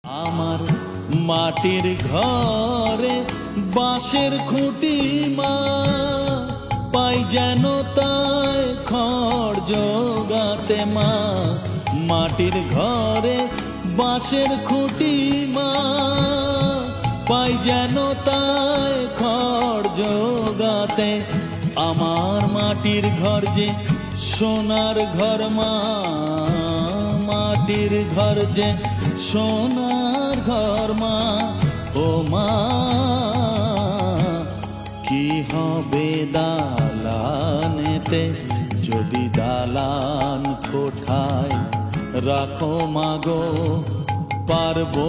আমার মাটির ঘরে বাঁশের খুঁটি মা, পাই যেন তাই খড় জোগাতে মা। মাটির ঘরে বাঁশের খুঁটি মা, পাই যেন তাই খড় জোগাতে। আমার মাটির ঘর যে সোনার ঘর মা, মাটির ঘর যে সোনার ঘর মা। ও মা, কি হবে দালানেতে যদি দালান কোঠায় রাখো মাগো পারবো